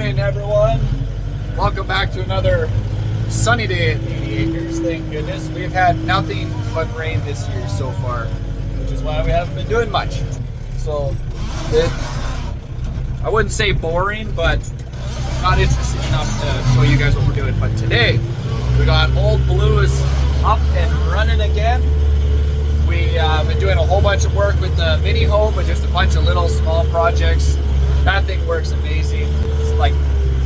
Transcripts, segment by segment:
morning, everyone. Welcome back to another sunny day at 80 acres. Thank goodness. We've had nothing but rain this year so far, which is why we haven't been doing much. So, I wouldn't say boring, but not interesting enough to show you guys what we're doing. But today, we got Old Blues up and running again. We've been doing a whole bunch of work with the mini hoe, but just a bunch of little small projects. That thing works amazing. It's like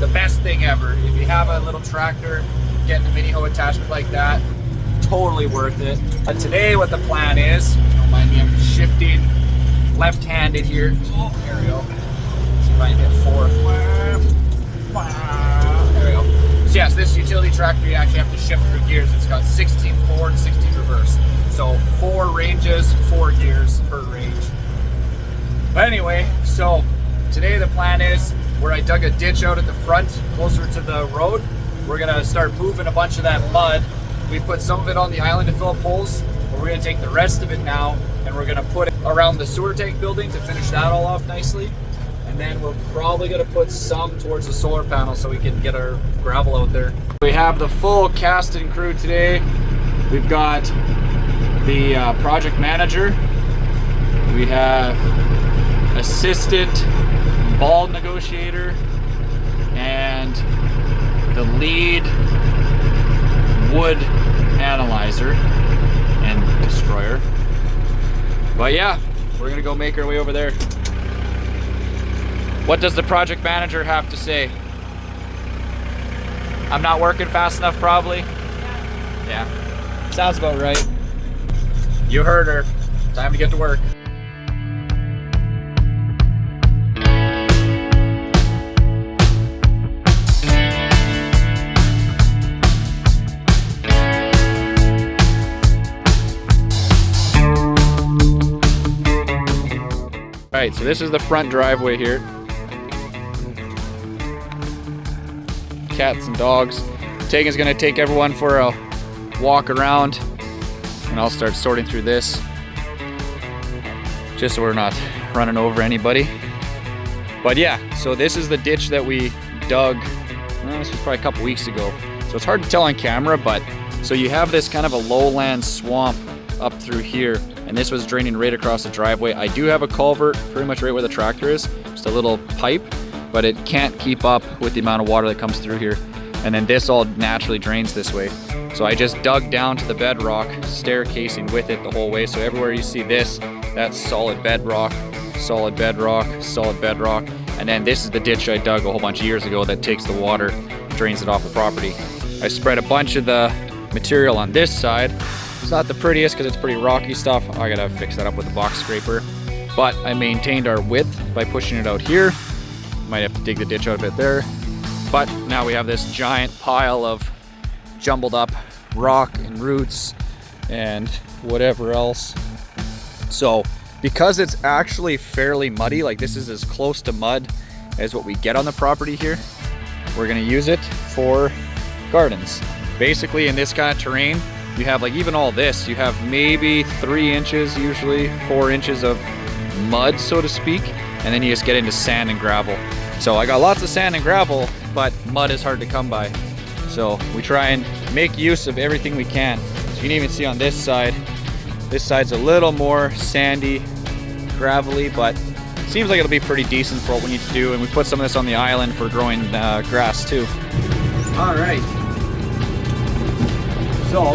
the best thing ever. If you have a little tractor, getting a mini hoe attachment like that, totally worth it. But today what the plan is, don't mind me, I'm shifting left-handed here. Oh, there we go. See if I can hit fourth. There we go. So yes, this utility tractor, you actually have to shift through gears. It's got 16 forward and 16 reverse. So 4 ranges, 4 gears per range. But anyway, so today the plan is where I dug a ditch out at the front closer to the road, we're gonna start moving a bunch of that mud. We put some of it on the island to fill up holes, but we're gonna take the rest of it now and we're gonna put it around the sewer tank building to finish that all off nicely. And then we're probably gonna put some towards the solar panel so we can get our gravel out there. We have the full cast and crew today. We've got the project manager. We have assistant ball negotiator and the lead wood analyzer and destroyer. But yeah, we're gonna go make our way over there. What does the project manager have to say? I'm not working fast enough, probably? Yeah. Sounds about right. You heard her. Time to get to work. Alright, so this is the front driveway here. Cats and dogs. Tegan's gonna take everyone for a walk around and I'll start sorting through this just so we're not running over anybody. But yeah, so this is the ditch that we dug, this was probably a couple weeks ago. So it's hard to tell on camera, but so you have this kind of a lowland swamp up through here, and this was draining right across the driveway. I do have a culvert pretty much right where the tractor is, just a little pipe, but it can't keep up with the amount of water that comes through here. And then this all naturally drains this way. So I just dug down to the bedrock, staircasing with it the whole way. So everywhere you see this, that's solid bedrock, solid bedrock, solid bedrock. And then this is the ditch I dug a whole bunch of years ago that takes the water, drains it off the property. I spread a bunch of the material on this side. It's not the prettiest because it's pretty rocky stuff. I gotta fix that up with a box scraper. But I maintained our width by pushing it out here. Might have to dig the ditch out a bit there. But now we have this giant pile of jumbled up rock and roots and whatever else. So because it's actually fairly muddy, like this is as close to mud as what we get on the property here, we're gonna use it for gardens. Basically in this kind of terrain, you have like even all this, you have maybe 3 inches, usually 4 inches of mud, so to speak, and then you just get into sand and gravel. So I got lots of sand and gravel, but mud is hard to come by. So we try and make use of everything we can. So you can even see on this side's a little more sandy, gravelly, but it seems like it'll be pretty decent for what we need to do. And we put some of this on the island for growing grass too. All right. So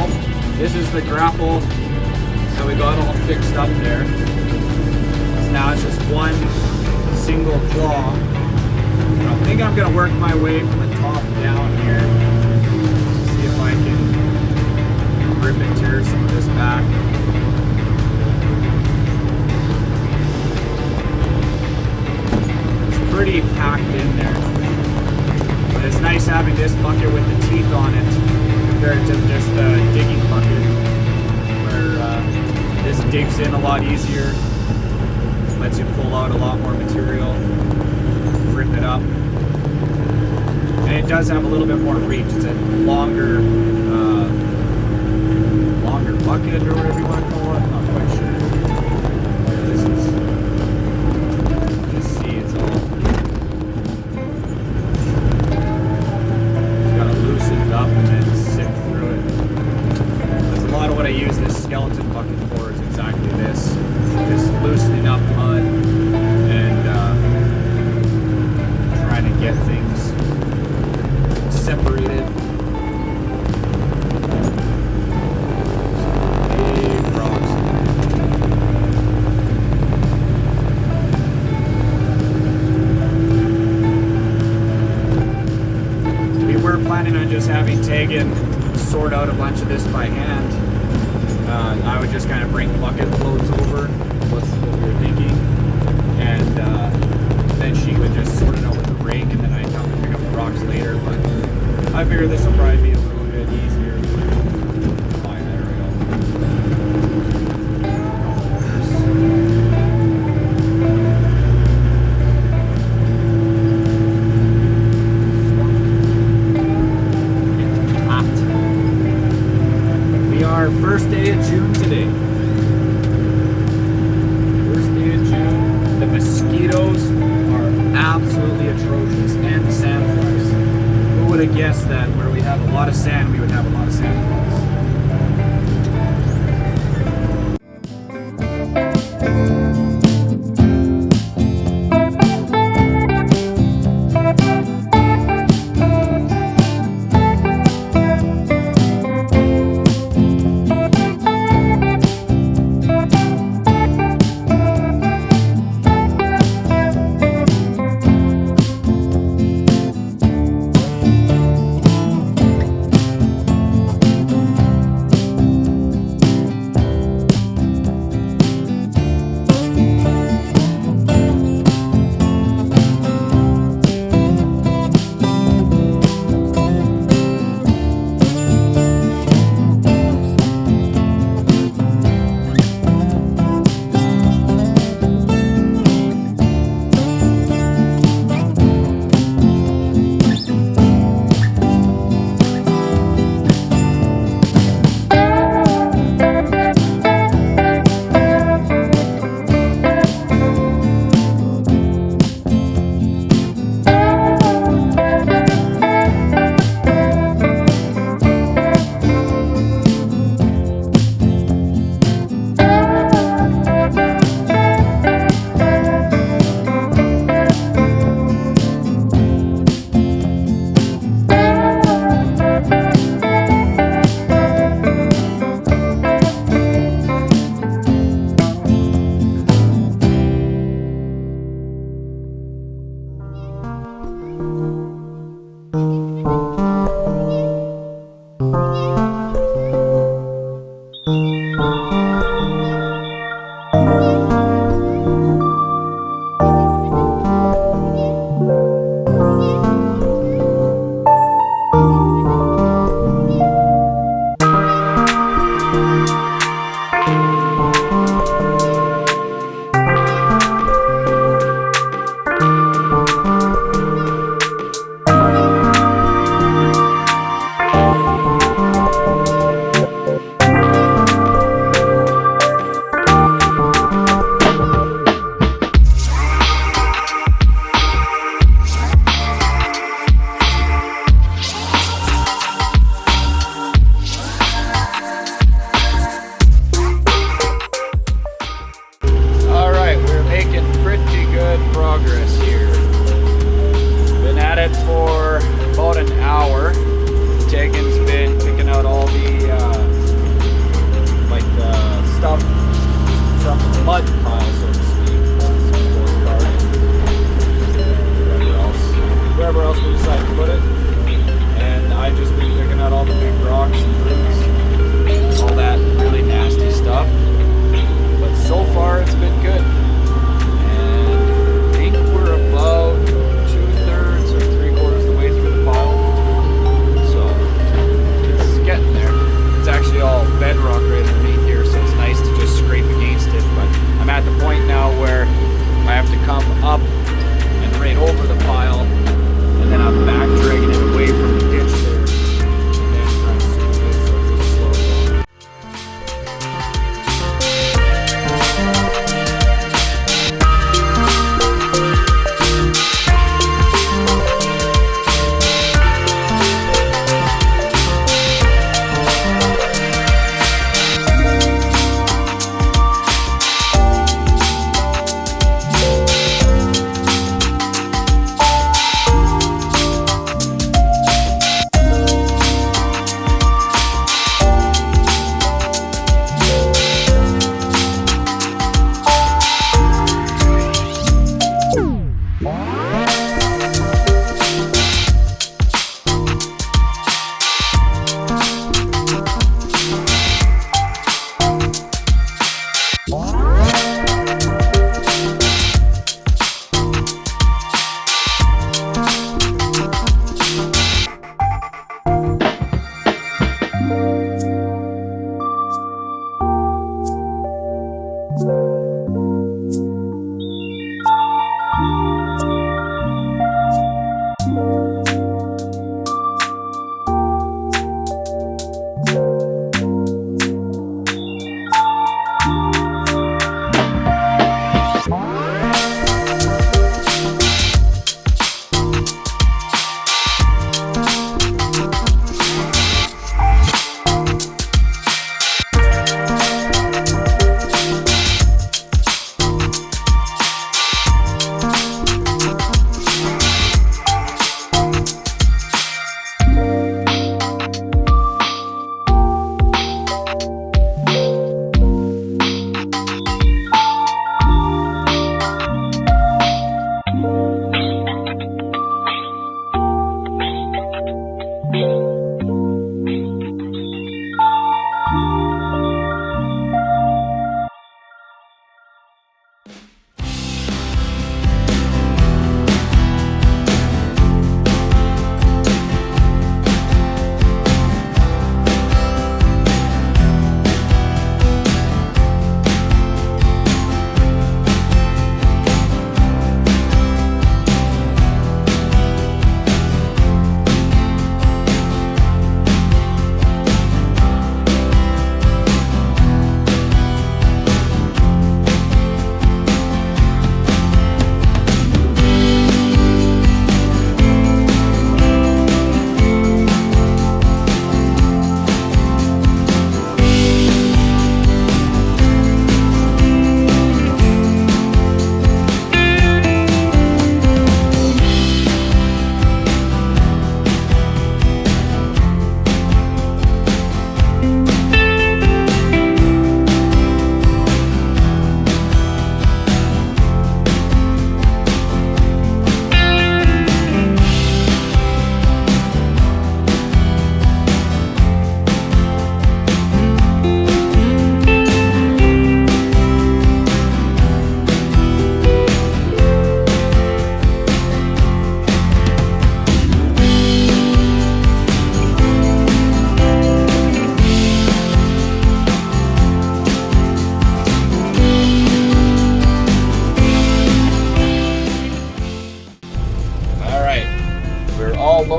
this is the grapple that we got all fixed up there. So now it's just one single claw. And I think I'm gonna work my way from the top down here. See if I can rip and tear some of this back. It's pretty packed in there. But it's nice having this bucket with the teeth on it compared to just the digging bucket, where this digs in a lot easier, lets you pull out a lot more material, rip it up, and it does have a little bit more reach. It's a longer bucket or whatever you want to call it. I'm not quite sure. This is, just see, it's all made Tegan sort out a bunch of this by hand. I would just kind of bring bucket loads over, what's what we were thinking, and then she would just sort it out with the rake, and then I'd come and pick up the rocks later. But I figure this will probably be a little bit easier. Fine, there we go. First day of June today. First day of June. The mosquitoes are absolutely atrocious, and the sandflies. Who would have guessed that where we have a lot of sand, we would have a lot of sandflies?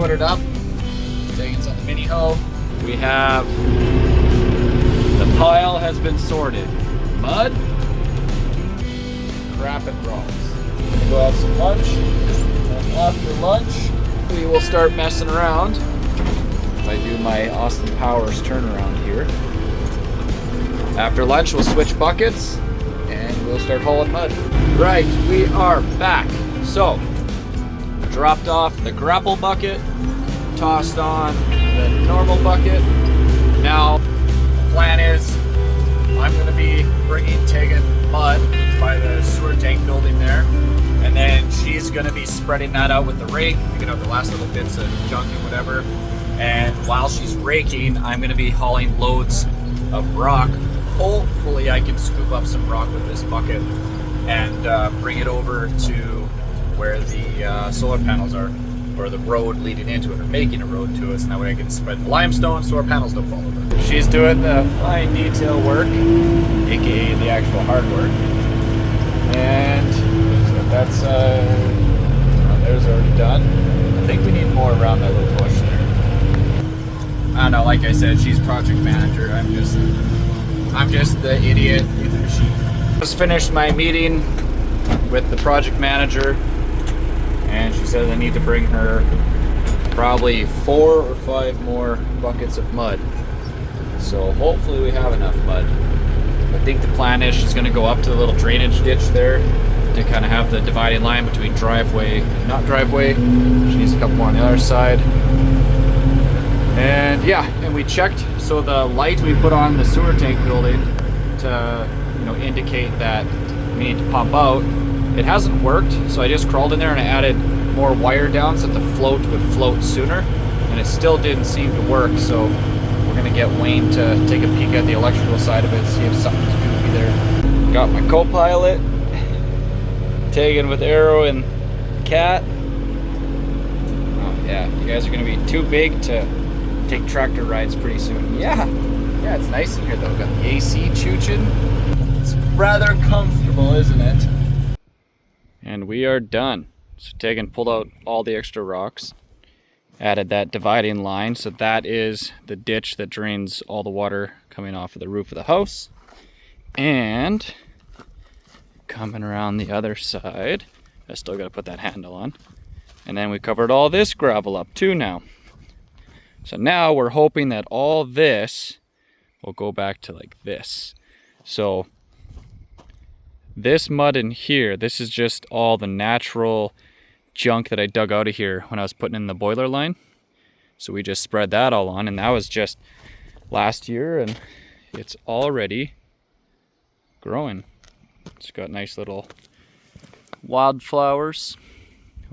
put it up. Taking some mini hoe. We have the pile has been sorted. Mud, crap, and rocks. Go have some lunch, and after lunch we will start messing around. If I do my Austin Powers turnaround here. After lunch we'll switch buckets and we'll start hauling mud. Right, we are back. So, dropped off the grapple bucket, tossed on the normal bucket. Now, the plan is I'm going to be taking mud by the sewer tank building there, and then she's going to be spreading that out with the rake, picking out the last little bits of junk and whatever. And while she's raking, I'm going to be hauling loads of rock. Hopefully I can scoop up some rock with this bucket and bring it over to where the solar panels are, or the road leading into it, or making a road to us, and that way I can spread the limestone so our panels don't fall over. She's doing the fine detail work, aka the actual hard work, and so that's there's already done. I think we need more around that little bush there. I don't know, like I said, she's project manager. I'm just the idiot in the machine. Just finished my meeting with the project manager, and she says I need to bring her probably 4 or 5 more buckets of mud. So hopefully we have enough mud. I think the plan is she's going to go up to the little drainage ditch there to kind of have the dividing line between driveway and not driveway. She needs a couple more on the other side. And yeah, and we checked, so the light we put on the sewer tank building to, you know, indicate that we need to pump out, it hasn't worked. So I just crawled in there and I added more wire down so that the float would float sooner, and it still didn't seem to work. So we're gonna get Wayne to take a peek at the electrical side of it, see if something's goofy there. Got my co-pilot, taken with Arrow and Cat. Oh yeah, you guys are gonna be too big to take tractor rides pretty soon. Yeah, it's nice in here though. Got the AC chooching. It's rather comfortable, isn't it? And we are done. So Tegan pulled out all the extra rocks, added that dividing line, so that is the ditch that drains all the water coming off of the roof of the house. And coming around the other side, I still got to put that handle on. And then we covered all this gravel up too now. So now we're hoping that all this will go back to like this. So this mud in here, this is just all the natural junk that I dug out of here when I was putting in the boiler line. So we just spread that all on, and that was just last year, and it's already growing. It's got nice little wildflowers,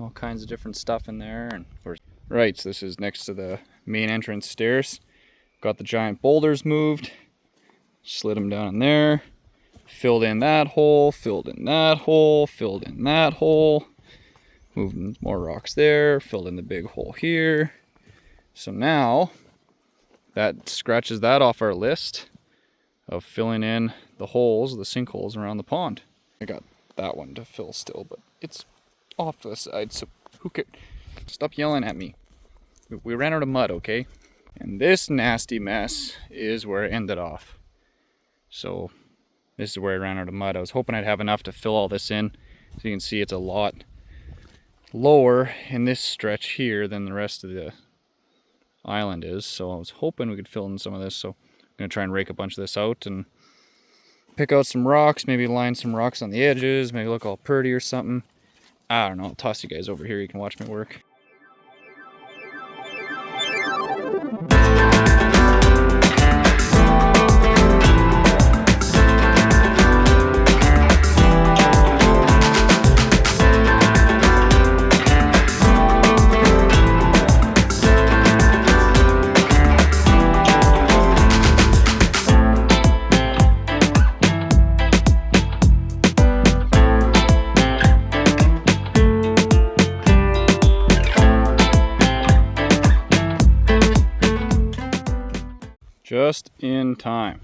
all kinds of different stuff in there. And right, so this is next to the main entrance stairs. Got the giant boulders moved, slid them down in there, filled in that hole, filled in that hole, filled in that hole, moved more rocks there, filled in the big hole here. So now that scratches that off our list of filling in the holes, the sinkholes around the pond. I got that one to fill still, but it's off to the side, so who cares? Stop yelling at me. We ran out of mud, okay? And this nasty mess is where it ended off. So this is where I ran out of mud. I was hoping I'd have enough to fill all this in. So you can see it's a lot lower in this stretch here than the rest of the island is. So I was hoping we could fill in some of this. So I'm gonna try and rake a bunch of this out and pick out some rocks, maybe line some rocks on the edges, maybe look all pretty or something. I don't know, I'll toss you guys over here, you can watch me work. Just in time.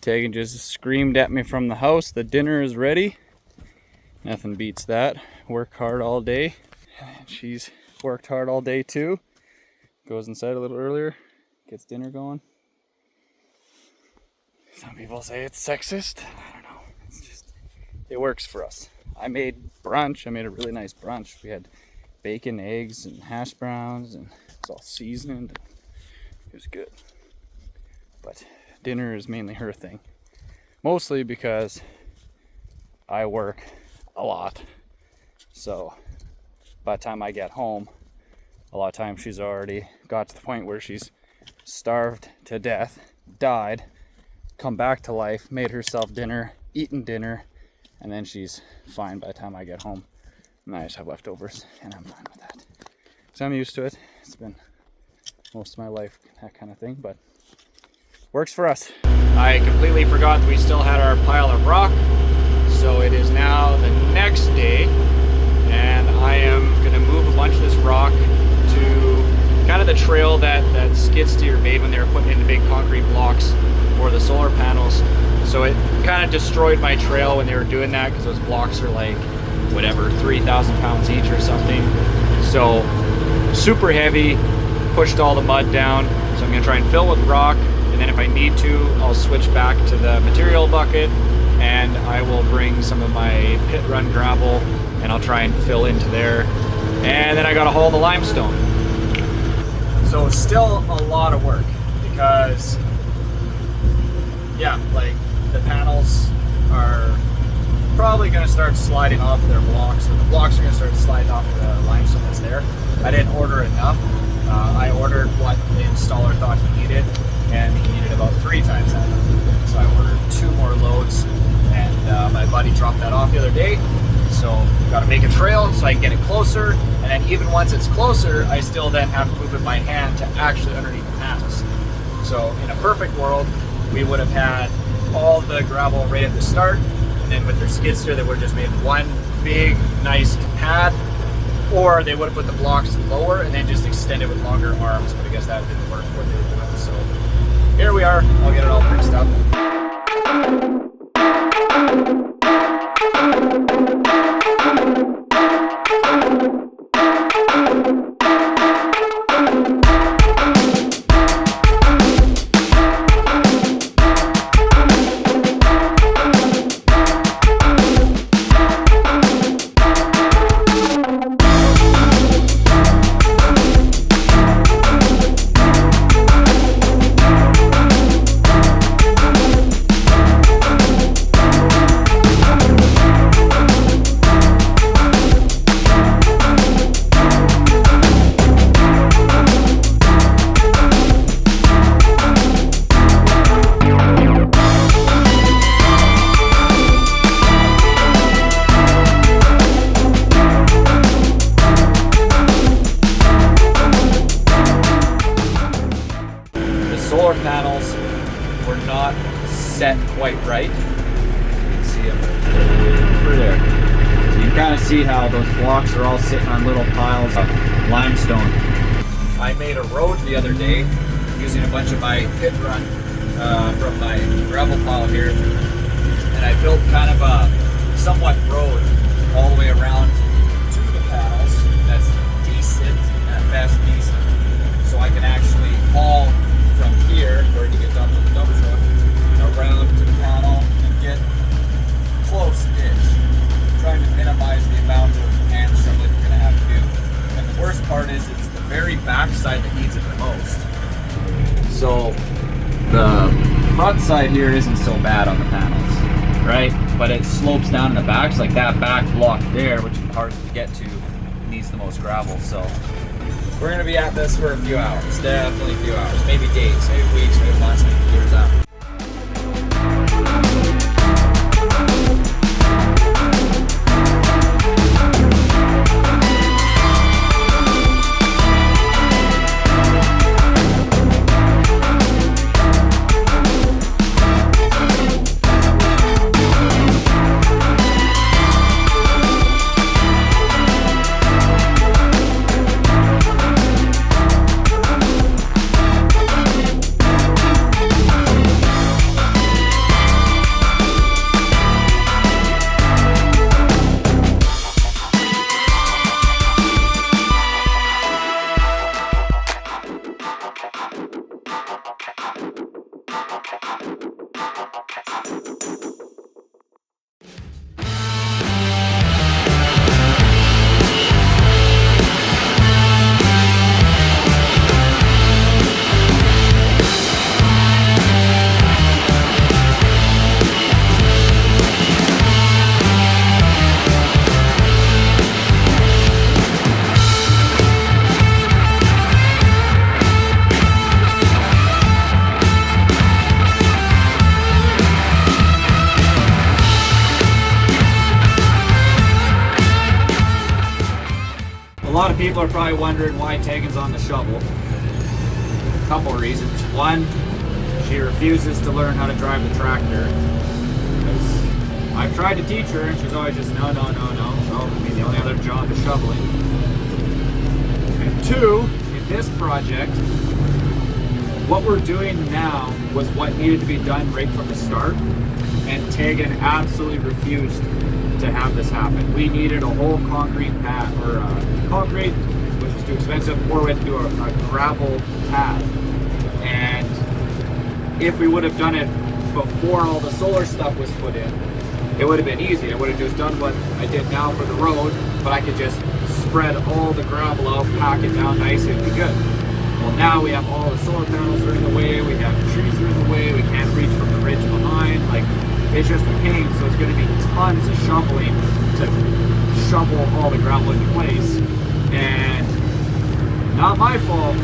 Tegan just screamed at me from the house, the dinner is ready. Nothing beats that. Work hard all day. She's worked hard all day too. goes inside a little earlier, gets dinner going. Some people say it's sexist. I don't know. It's just, it works for us. I made brunch. I made a really nice brunch. We had bacon, eggs, and hash browns, and it's all seasoned. It was good. But dinner is mainly her thing. Mostly because I work a lot. So by the time I get home, a lot of times she's already got to the point where she's starved to death, died, come back to life, made herself dinner, eaten dinner, and then she's fine by the time I get home. And I just have leftovers, and I'm fine with that. So I'm used to it. It's been most of my life, that kind of thing, but works for us. I completely forgot that we still had our pile of rock. So it is now the next day, and I am gonna move a bunch of this rock to kind of the trail that skid steer made when they were putting in the big concrete blocks for the solar panels. So it kind of destroyed my trail when they were doing that, because those blocks are like, whatever, 3,000 pounds each or something. So super heavy, pushed all the mud down. So I'm gonna try and fill with rock, and then if I need to, I'll switch back to the material bucket, and I will bring some of my pit run gravel, and I'll try and fill into there. And then I gotta haul the limestone. So still a lot of work, because yeah, like the panels are probably gonna start sliding off their blocks, or the blocks are gonna start sliding off the limestone that's there. I didn't order enough. I ordered what the installer thought he needed, and he needed about 3 times that. So I ordered 2 more loads, and my buddy dropped that off the other day. So got to make a trail so I can get it closer, and then even once it's closer, I still then have to move it by hand to actually underneath the panels. So in a perfect world, we would have had all the gravel right at the start, and then with their skid steer, they would have just made one big, nice pad, or they would have put the blocks lower and then just extended with longer arms, but I guess that didn't work for what they were doing. So here we are, I'll get it all fixed up. Solar panels were not set quite right. You can see them over there. So you can kind of see how those blocks are all sitting on little piles of limestone. I made a road the other day using a bunch of my pit run from my gravel pile here, and I built kind of a somewhat road all the way around to the panels. That's decent, at best decent, so I can actually haul from here, where you get done with the dump truck, around to the panel and get close-ish, trying to minimize the amount of hand shoveling you're going to have to do. And the worst part is it's the very back side that needs it the most. So the front side here isn't so bad on the panels, right? But it slopes down in the back, so like that back block there, which is the hardest to get to, needs the most gravel. So we're going to be at this for a few hours, definitely a few hours, maybe days, maybe weeks, maybe months, maybe years after. people are probably wondering why Tegan's on the shovel. A couple of reasons. One, she refuses to learn how to drive the tractor. I've tried to teach her and she's always just no. I mean, the only other job is shoveling. And two, in this project, what we're doing now was what needed to be done right from the start, and Tegan absolutely refused to have this happen. We needed a whole concrete pad, or concrete, which was too expensive, or we had to do a gravel pad. And if we would have done it before all the solar stuff was put in, it would have been easy. I would have just done what I did now for the road, but I could just spread all the gravel out, pack it down nice, it'd be good. Well, now we have all the solar panels are in the way, we have trees are in the way, we can't reach from the ridge behind. Like, it's just a pain, so it's going to be tons of shoveling to shovel all the gravel into place. And not my fault.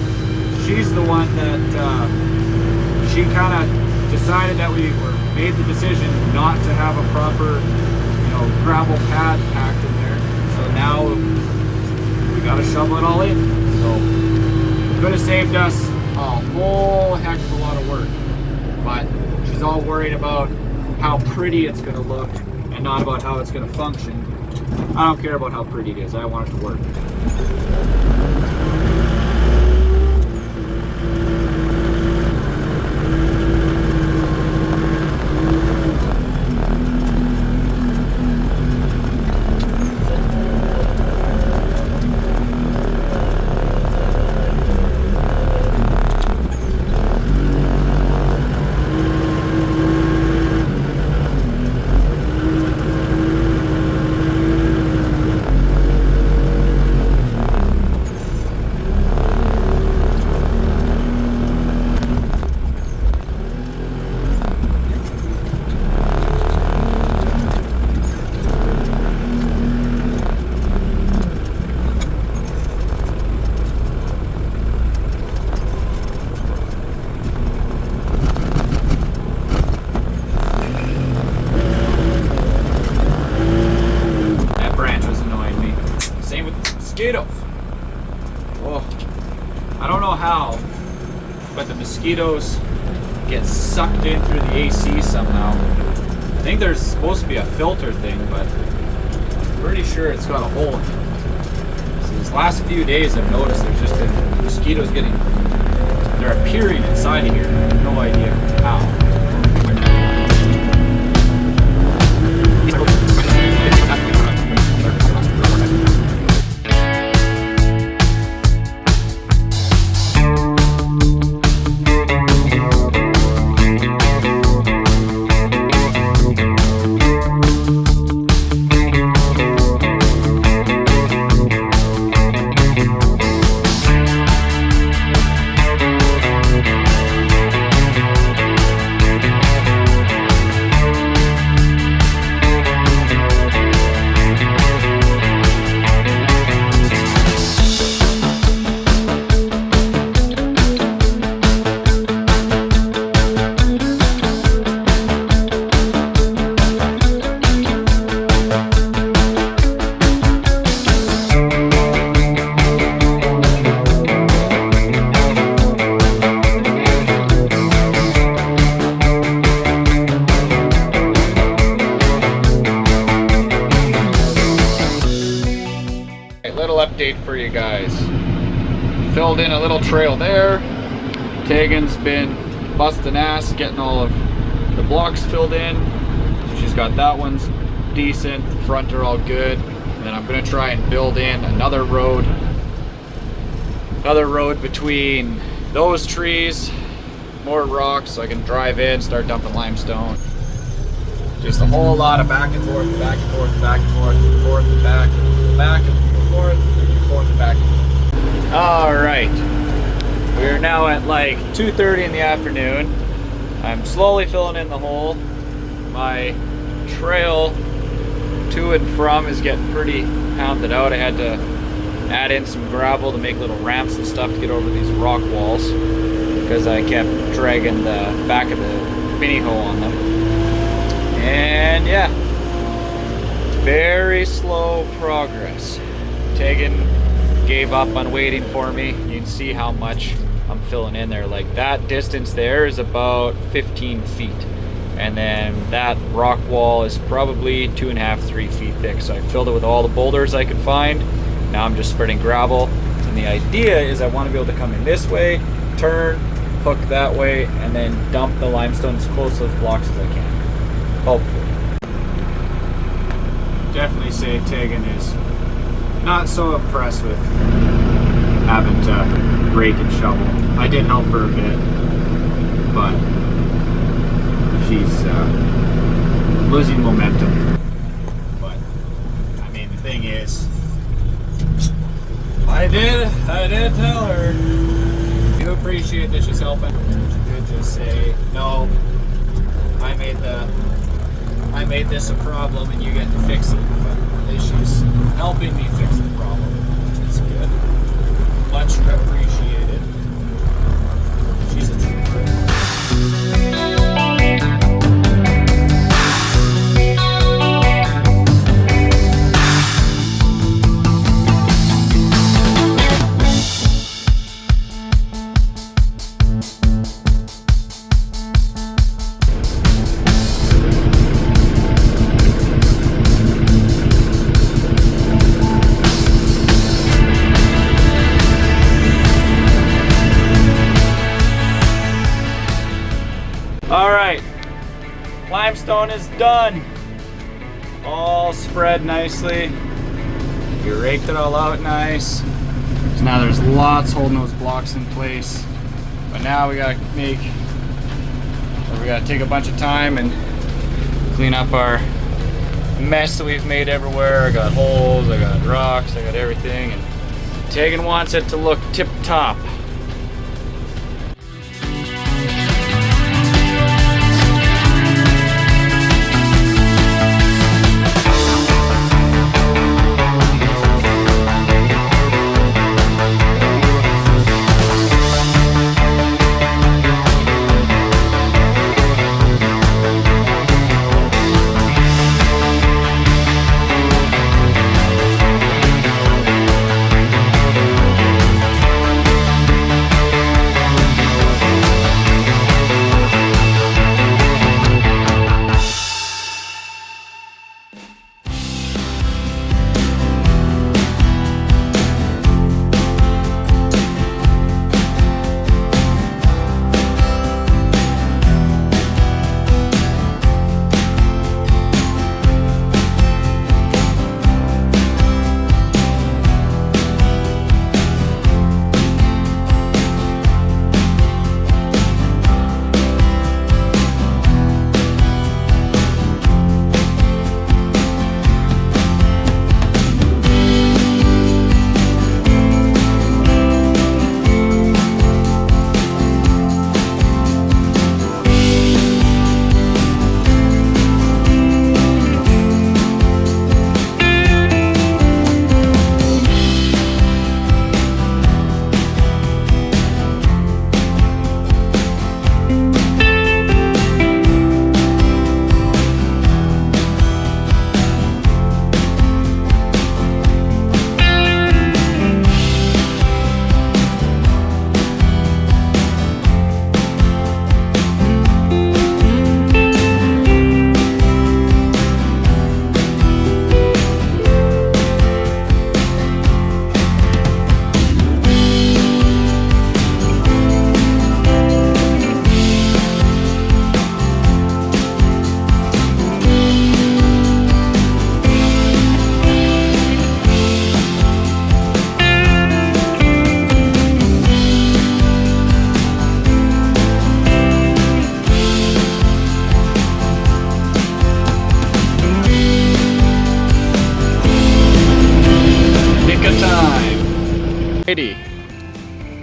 She's the one that she kind of decided that we made the decision not to have a proper, gravel pad packed in there. So now we got to shovel it all in. So could have saved us a whole heck of a lot of work, but she's all worried about how pretty it's going to look and not about how it's going to function. I don't care about how pretty it is. I want it to work. Mosquitoes. Oh, I don't know how, but the mosquitoes get sucked in through the AC somehow. I think there's supposed to be a filter thing, but I'm pretty sure it's got a hole in it. So these last few days I've noticed there's just been mosquitoes they're appearing inside of here. I have no idea how. Update for you guys. Filled in a little trail there. Tegan's been busting ass getting all of the blocks filled in. She's got that one's decent. The front are all good. And then I'm gonna try and build in another road between those trees, more rocks, so I can drive in, start dumping limestone. Just a whole lot of back and forth, back and forth, back and forth, forth and back and forth, forth and back. All right, we are now at like 2:30 in the afternoon. I'm slowly filling in the hole. My trail to and from is getting pretty pounded out. I had to add in some gravel to make little ramps and stuff to get over these rock walls because I kept dragging the back of the mini hoe on them. And yeah, very slow progress. Tegan gave up on waiting for me. You can see how much I'm filling in there. Like that distance there is about 15 feet. And then that rock wall is probably 2.5, 3 feet thick. So I filled it with all the boulders I could find. Now I'm just spreading gravel. And the idea is I want to be able to come in this way, turn, hook that way, and then dump the limestone as close to those blocks as I can. Hopefully. Definitely say Tegan is not so impressed with having to rake and shovel. I did help her a bit, but she's losing momentum. But I mean, the thing is, I did tell her. You appreciate that she's helping. She did just say, no, I made this a problem and you get to fix it. But at least she's helping me fix the problem, which is good. Much appreciated. She's a trooper. All right, limestone is done. All spread nicely. We raked it all out nice. So now there's lots holding those blocks in place. But now we gotta take a bunch of time and clean up our mess that we've made everywhere. I got holes, I got rocks, I got everything, and Tegan wants it to look tip-top.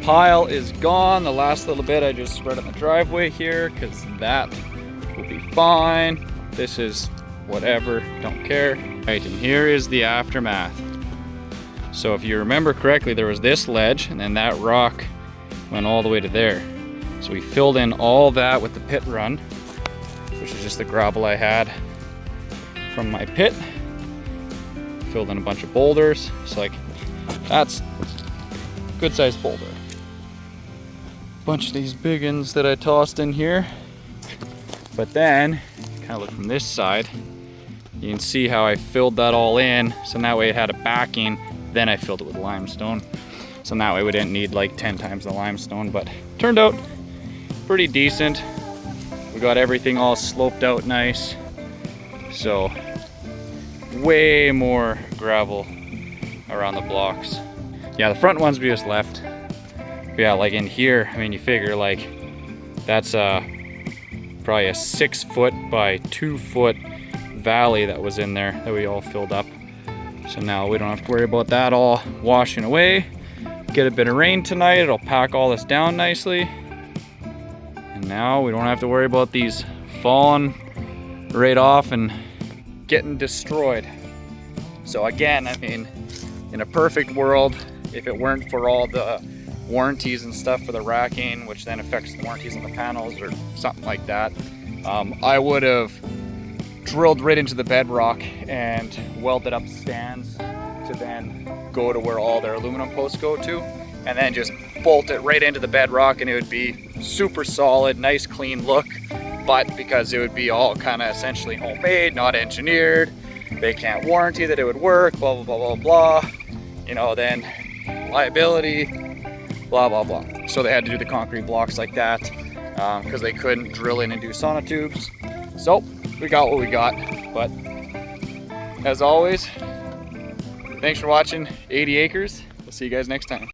Pile is gone. The last little bit I just spread in the driveway here because that will be fine. This is whatever, don't care. Right, and here is the aftermath. So if you remember correctly, there was this ledge and then that rock went all the way to there. So we filled in all that with the pit run, which is just the gravel I had from my pit. Filled in a bunch of boulders so I can That's good sized boulder. Bunch of these big ones that I tossed in here. But then, kind of look from this side, you can see how I filled that all in. So that way it had a backing. Then I filled it with limestone. So that way we didn't need like 10 times the limestone, but turned out pretty decent. We got everything all sloped out nice. So way more gravel around the blocks. Yeah, the front ones we just left. Yeah, like in here, I mean, you figure like that's probably a 6 foot by 2 foot valley that was in there that we all filled up. So now we don't have to worry about that all washing away. Get a bit of rain tonight, it'll pack all this down nicely. And now we don't have to worry about these falling right off and getting destroyed. So again, I mean, in a perfect world, if it weren't for all the warranties and stuff for the racking, which then affects the warranties on the panels or something like that, I would have drilled right into the bedrock and welded up stands to then go to where all their aluminum posts go to, and then just bolt it right into the bedrock, and it would be super solid, nice clean look. But because it would be all kind of essentially homemade, not engineered, they can't warranty that it would work, blah blah blah blah blah, you know, then liability, blah blah blah. So they had to do the concrete blocks like that because they couldn't drill in and do sonotubes. So we got what we got. But as always, thanks for watching 80 Acres. We'll see you guys next time.